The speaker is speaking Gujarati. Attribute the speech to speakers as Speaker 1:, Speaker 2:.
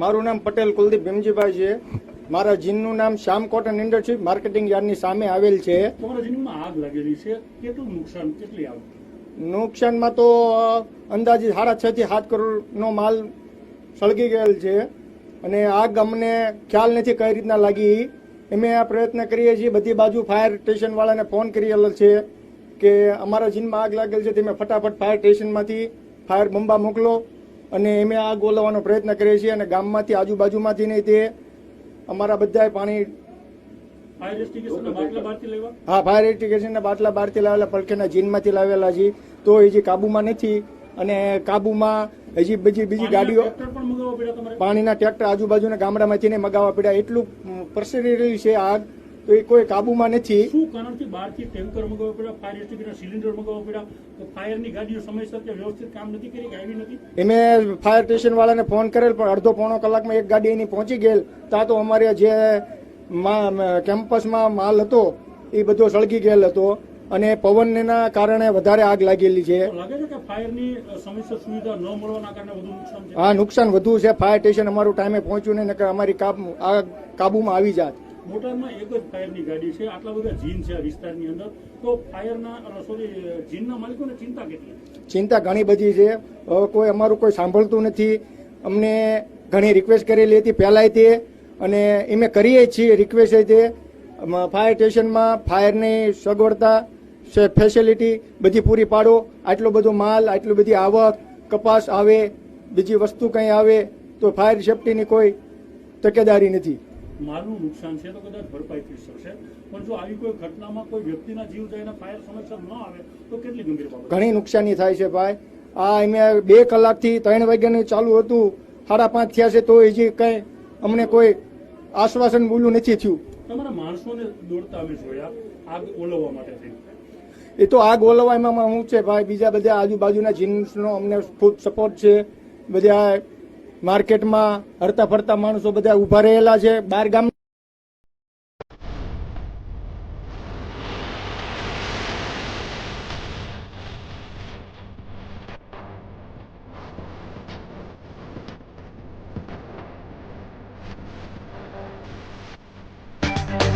Speaker 1: મારું નામ પટેલ કુલદીપ ભીમજીભાઈ છે. મારા જીનનું નામ શ્યામ કોટન ઇન્ડસ્ટ્રી માર્કેટિંગ યાર્ડની સામે આવેલ છે.
Speaker 2: તમારા જીનમાં આગ લાગેલી છે, કેટલું નુકસાન, કેટલી આવક?
Speaker 1: નુકસાનમાં તો અંદાજે 6.5 થી 7 કરોડનો માલ સળગી ગયેલ છે અને આગ અમને ખ્યાલ નથી કઈ રીતના લાગી. અમે આ પ્રયત્ન કરીએ છીએ, બધી બાજુ ફાયર સ્ટેશન વાળાને ફોન કરેલ છે કે અમારા જીનમાં આગ લાગેલ છે, તમે ફટાફટ ફાયર સ્ટેશનમાંથી ફાયર બંબા મોકલો. અને અમે આગ ઓલવવાનો પ્રયત્ન કરીએ છીએ અને ગામમાંથી આજુબાજુમાંથી નહીં તે અમારા બધા પાણી
Speaker 2: ફાયર એક્સટિંગ્વિશરના બાટલા બહારથી લેવા?
Speaker 1: હા, ફાયર એક્સટિંગ્વિશરના બાટલા બહારથી લાવેલા, પડખેના જીનમાંથી લાવેલા છે, તો હજી કાબુમાં નથી. અને કાબુમાં હજી બીજી ગાડીઓ,
Speaker 2: પણ મગાવવા પડ્યા તમારે?
Speaker 1: પાણીના ટ્રેક્ટર આજુબાજુના ગામડામાંથી ને મગાવવા પડ્યા. એટલું પ્રસરી રહ્યું છે આગ, તો એ કોઈ કાબુમાં નથી.
Speaker 2: શું કારણથી બહારથી ટેન્કર મગાવવા પડ્યા, ફાયર એક્સટિંગ્વિશરના સિલિન્ડર મગાવવા પડ્યા? તો ફાયરની ગાડીઓ સમયસર કે વ્યવસ્થિત કામ નથી કરી કે આવી નથી?
Speaker 1: એમે ફાયર સ્ટેશન વાળાને ફોન કરેલ, પણ અડધો પોણો કલાકમાં એક ગાડી એની પહોંચી ગયેલ. ત્યાં તો અમારે જે કેમ્પસમાં માલ હતો એ બધો સળગી ગયેલ હતો અને પવનના કારણે વધારે આગ લાગેલી છે.
Speaker 2: લાગે છે કે ફાયરની સમયસર સુવિધા ન મળવાના કારણે વધુ નુકસાન છે?
Speaker 1: હા, નુકસાન વધુ છે. ફાયર સ્ટેશન અમારું ટાઈમે પહોંચ્યું નહીં, નકર અમારી કાબુમાં આવી જાત.
Speaker 2: બોટાદમાં એક જ ફાયરની ગાડી છે, આટલા બધા જીન છે આ વિસ્તારની અંદર, તો જીનના માલિકોને ચિંતા કેટલી?
Speaker 1: ચિંતા ઘણી બધી છે. હવે કોઈ અમારું કોઈ સાંભળતું નથી. અમને ઘણી રિક્વેસ્ટ કરેલી હતી પહેલાંય તે, અને અમે કરીએ છીએ રિક્વેસ્ટ તે ફાયર સ્ટેશનમાં ફાયરની સગવડતા ફેસિલિટી બધી પૂરી પાડો. આટલો બધો માલ, આટલી બધી આવક, કપાસ આવે, બીજી વસ્તુ કંઈ આવે તો ફાયર સેફટીની કોઈ તકેદારી નથી.
Speaker 2: માલનું નુકસાન છે તો કદાચ ભરપાઈ થઈ શકશે, પણ જો આવી કોઈ ઘટનામાં કોઈ વ્યક્તિના જીવ જાય, ફાયર સમયસર ન આવે તો કેટલી ગંભીર બાબત?
Speaker 1: ઘણી નુકસાની થાય છે ભાઈ. આ અમે 2 કલાકથી 3 વાગ્યાનું ચાલુ હતું, 5:30 થયા છે તો હજી કંઈ અમને કોઈ આશ્વાસન બોલું નથી થયું.
Speaker 2: તમારા માણસોને દોડતા અમે જોયા આગ ઓલવવા માટે થઈ.
Speaker 1: એ તો આગ ઓલવવામાં શું છે ભાઈ, બીજા બધા આજુબાજુના જીન્સનો અમને ખૂબ સપોર્ટ છે. બધા માર્કેટમાં હરતા ફરતા માણસો બધા ઉભા રહેલા છે. 12 ગામ